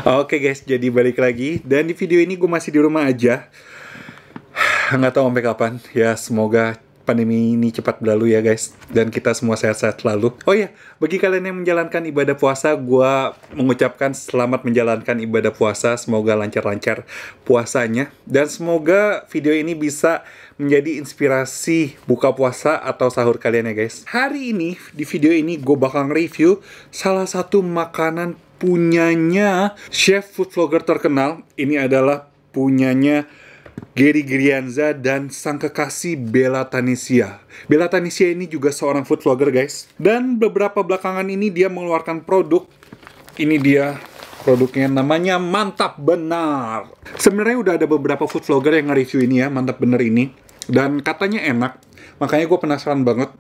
Oke guys, jadi balik lagi. Dan di video ini gue masih di rumah aja. Nggak tahu sampai kapan. Ya semoga pandemi ini cepat berlalu ya guys. Dan kita semua sehat-sehat selalu. Oh ya, bagi kalian yang menjalankan ibadah puasa, gue mengucapkan selamat menjalankan ibadah puasa. Semoga lancar-lancar puasanya. Dan semoga video ini bisa menjadi inspirasi buka puasa atau sahur kalian ya guys. Hari ini, di video ini gue bakal nge-review salah satu makanan punyanya chef food vlogger terkenal. Ini adalah punyanya Gary Girianza dan sang kekasih Bella Tanisya. Bella Tanisya ini juga seorang food vlogger guys. Dan beberapa belakangan ini dia mengeluarkan produk. Ini dia produknya, namanya Mantap Benar. Sebenarnya udah ada beberapa food vlogger yang nge-review ini ya, Mantap Benar ini. Dan katanya enak. Makanya gue penasaran banget.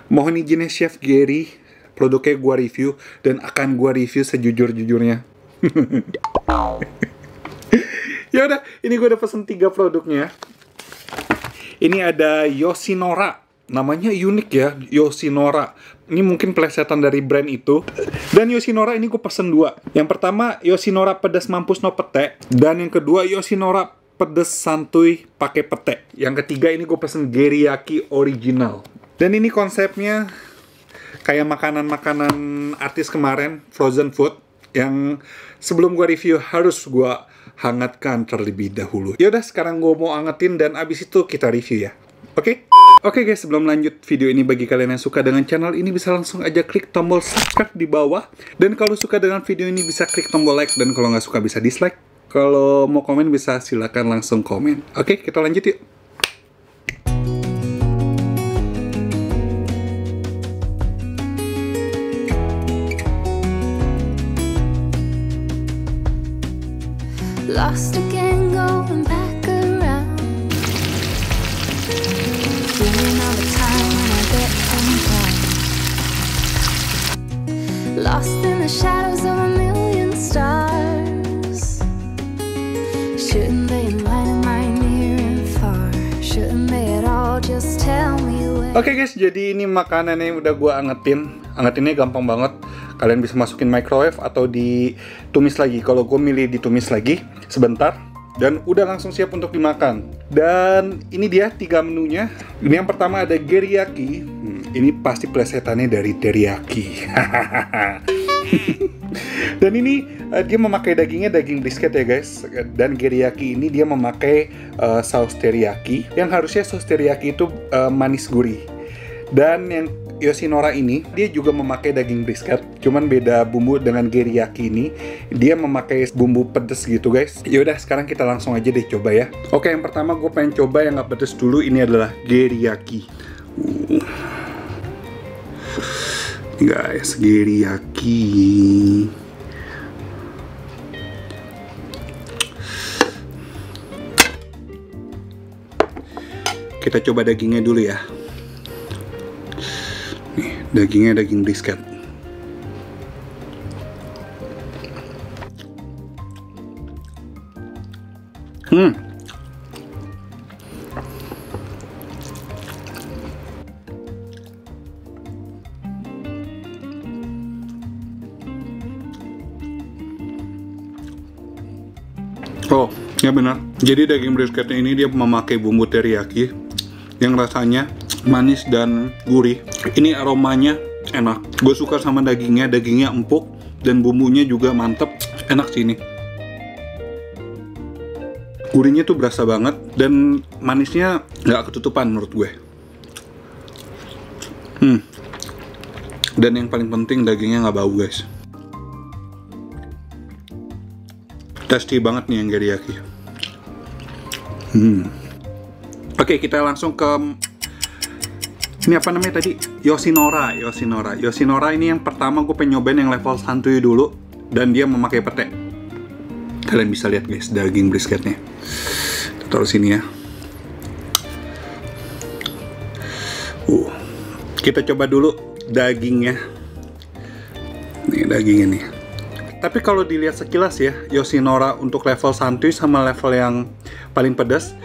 Mohon izinnya Chef Gary, produknya gue review dan akan gue review sejujur-jujurnya. Ya udah, ini gue udah pesen 3 produknya. Ini ada Yoshinora, namanya unik ya, Yoshinora. Ini mungkin plesetan dari brand itu. Dan Yoshinora ini gue pesen 2. Yang pertama Yoshinora pedas mampus no pete, dan yang kedua Yoshinora pedas santuy pakai pete. Yang ketiga ini gue pesen Geriyaki original. Dan ini konsepnya kayak makanan-makanan artis kemarin, frozen food, yang sebelum gue review harus gue hangatkan terlebih dahulu. Yaudah, sekarang gue mau angetin dan abis itu kita review ya. Oke? Oke guys, sebelum lanjut video ini, bagi kalian yang suka dengan channel ini bisa langsung aja klik tombol subscribe di bawah. Dan kalau suka dengan video ini bisa klik tombol like, dan kalau nggak suka bisa dislike. Kalau mau komen bisa silakan langsung komen. Oke, kita lanjut yuk. Lost again, going back around. Dreaming of a time when I get untied. Lost in the shadows of a million stars. Shouldn't they enlighten my near and far? Shouldn't they at all just tell me where? Oke guys, jadi ini makanannya udah gue angetin. Angetinnya gampang banget. Kalian bisa masukin microwave atau ditumis lagi. Kalau gue milih ditumis lagi sebentar, dan udah langsung siap untuk dimakan. Dan ini dia 3 menunya. Ini yang pertama ada Geriyaki. Ini pasti plesetannya dari teriyaki. Dan ini dia memakai dagingnya daging brisket ya guys. Dan Geriyaki ini dia memakai saus teriyaki, yang harusnya saus teriyaki itu manis gurih. Dan yang Yoshinora ini dia juga memakai daging brisket, cuman beda bumbu dengan Geriyaki ini. Dia memakai bumbu pedes gitu guys. Yaudah, sekarang kita langsung aja deh coba ya. Oke, yang pertama gue pengen coba yang gak pedes dulu. Ini adalah Geriyaki. Guys, Geriyaki. Kita coba dagingnya dulu ya. Nih, dagingnya daging brisket. Oh, ya benar. Jadi daging brisketnya ini dia memakai bumbu teriyaki yang rasanya manis dan gurih. Ini aromanya enak. Gue suka sama dagingnya. Dagingnya empuk dan bumbunya juga mantep. Enak sih ini. Gurihnya tuh berasa banget dan manisnya nggak ketutupan menurut gue. Dan yang paling penting dagingnya nggak bau guys. Tasty banget nih yang Geriyaki. Oke, kita langsung ke ini apa namanya tadi? Yoshinora. Yoshinora ini yang pertama gue pengen nyobain yang level santuy dulu, dan dia memakai pete. Kalian bisa lihat guys daging brisketnya. Taruh sini ya. Kita coba dulu dagingnya. Nih dagingnya nih. Tapi kalau dilihat sekilas ya, Yoshinora untuk level santuy sama level yang paling pedas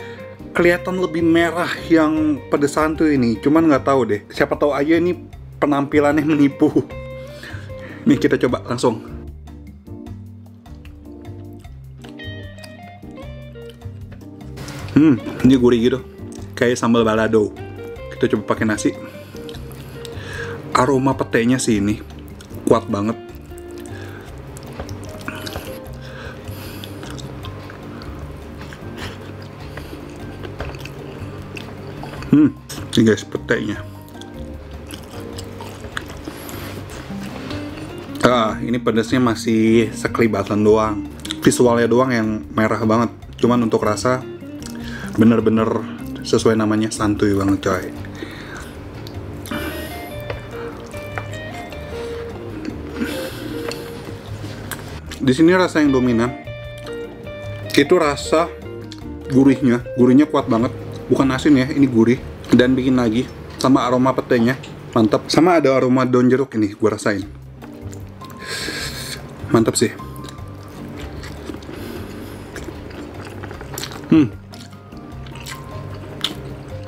kelihatan lebih merah yang pedesan tuh ini. Cuman nggak tahu deh, siapa tahu aja ini penampilannya menipu. Nih kita coba langsung. Ini gurih gitu, kayak sambal balado. Kita coba pakai nasi. Aroma petenya sih ini kuat banget. Ini guys petenya. Ini pedasnya masih sekelibatan doang. Visualnya doang yang merah banget. Cuman untuk rasa bener-bener sesuai namanya, santuy banget coy. Di sini rasa yang dominan itu rasa gurihnya. Gurihnya kuat banget. Bukan asin ya, ini gurih. Dan bikin lagi sama aroma petenya. Mantap. Sama ada aroma daun jeruk ini, gue rasain. Mantap sih.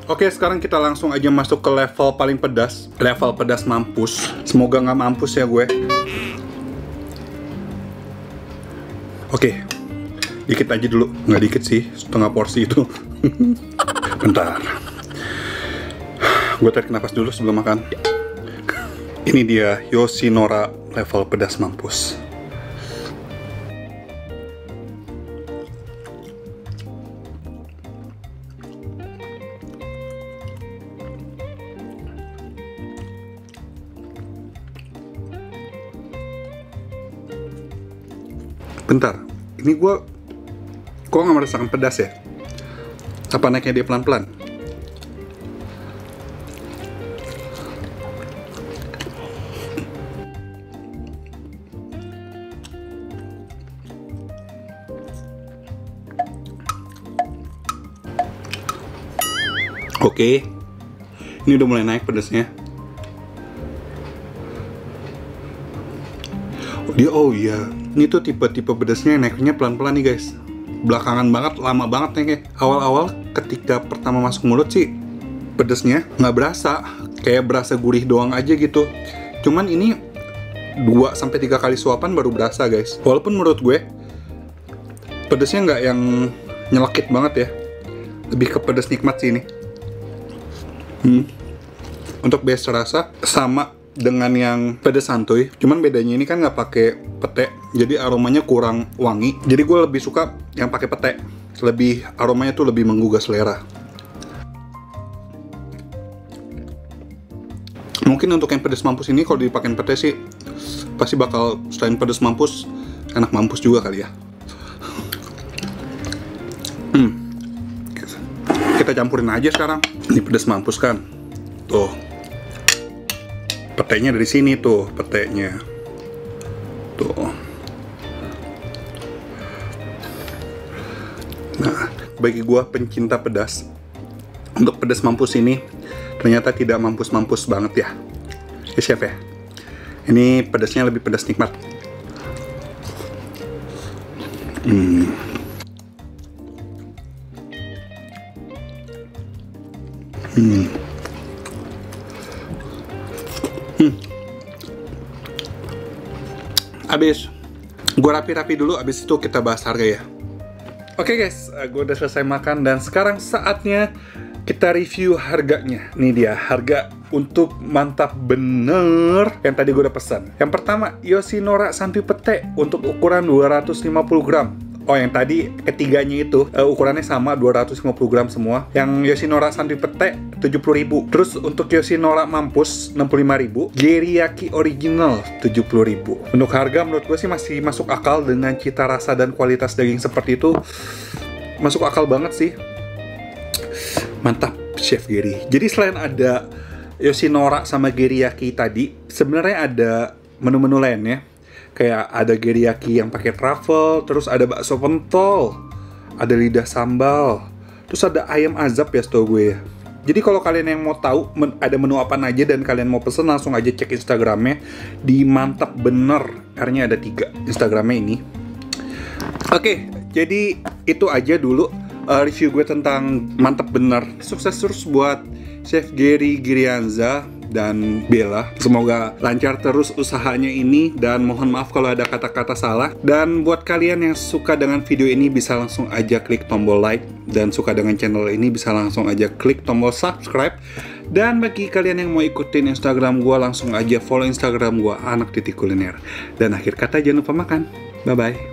Oke, sekarang kita langsung aja masuk ke level paling pedas. Level pedas mampus. Semoga nggak mampus ya gue. Oke, dikit aja dulu. Nggak dikit sih, setengah porsi itu. Bentar. Gue tarik napas dulu sebelum makan. Ini dia Yoshinora level pedas mampus. Bentar, ini gue kok nggak merasakan pedas ya? Apa naiknya dia pelan-pelan? Oke, ini udah mulai naik pedasnya. Oh iya, ini tuh tipe-tipe pedasnya naiknya pelan-pelan nih guys. Belakangan banget, lama banget naiknya. Awal-awal ketika pertama masuk mulut sih pedasnya nggak berasa, kayak berasa gurih doang aja gitu. Cuman ini 2-3 kali suapan baru berasa guys. Walaupun menurut gue pedasnya nggak yang nyelekit banget ya, lebih ke pedas nikmat sih ini. Untuk base rasa sama dengan yang pedas santuy, cuman bedanya ini kan nggak pakai pete, jadi aromanya kurang wangi. Jadi gue lebih suka yang pakai pete, lebih aromanya tuh lebih menggugah selera. Mungkin untuk yang pedas mampus ini kalau dipakein pete sih pasti bakal selain pedas mampus, enak mampus juga kali ya. Kita campurin aja sekarang. Ini pedas mampus kan, tuh. Petenya dari sini tuh, petenya. Tuh. Nah, bagi gua pencinta pedas, untuk pedas mampus ini ternyata tidak mampus-mampus banget ya. Ya chef ya. Ini pedasnya lebih pedas nikmat. Abis gue rapi-rapi dulu, abis itu kita bahas harga ya. Oke guys, gue udah selesai makan dan sekarang saatnya kita review harganya. Nih dia harga untuk mantap bener yang tadi gue udah pesan. Yang pertama, Yoshinora santuy pete untuk ukuran 250 gram. Oh, yang tadi ketiganya itu ukurannya sama 250 gram semua. Yang Yoshinora santuy pete 70.000. Terus untuk Yoshinora mampus 65.000. Geriyaki original 70.000. Untuk harga menurut gue sih masih masuk akal dengan cita rasa dan kualitas daging seperti itu. Masuk akal banget sih. Mantap Chef Geri. Jadi selain ada Yoshinora sama Geriyaki tadi, sebenarnya ada menu-menu lainnya. Kayak ada geriyaki yang pakai truffle, terus ada bakso pentol, ada lidah sambal, terus ada ayam azab ya setahu gue ya. Jadi kalau kalian yang mau tahu ada menu apa aja dan kalian mau pesen, langsung aja cek Instagramnya di Mantap Bener. R-nya ada 3 Instagramnya ini. Oke, jadi itu aja dulu review gue tentang Mantap Bener. Sukses terus buat Chef Geri Girianza dan Bella. Semoga lancar terus usahanya ini, dan mohon maaf kalau ada kata-kata salah. Dan buat kalian yang suka dengan video ini bisa langsung aja klik tombol like, dan suka dengan channel ini bisa langsung aja klik tombol subscribe. Dan bagi kalian yang mau ikutin Instagram gue, langsung aja follow Instagram gue, anak.kuliner. Dan akhir kata jangan lupa makan. Bye-bye.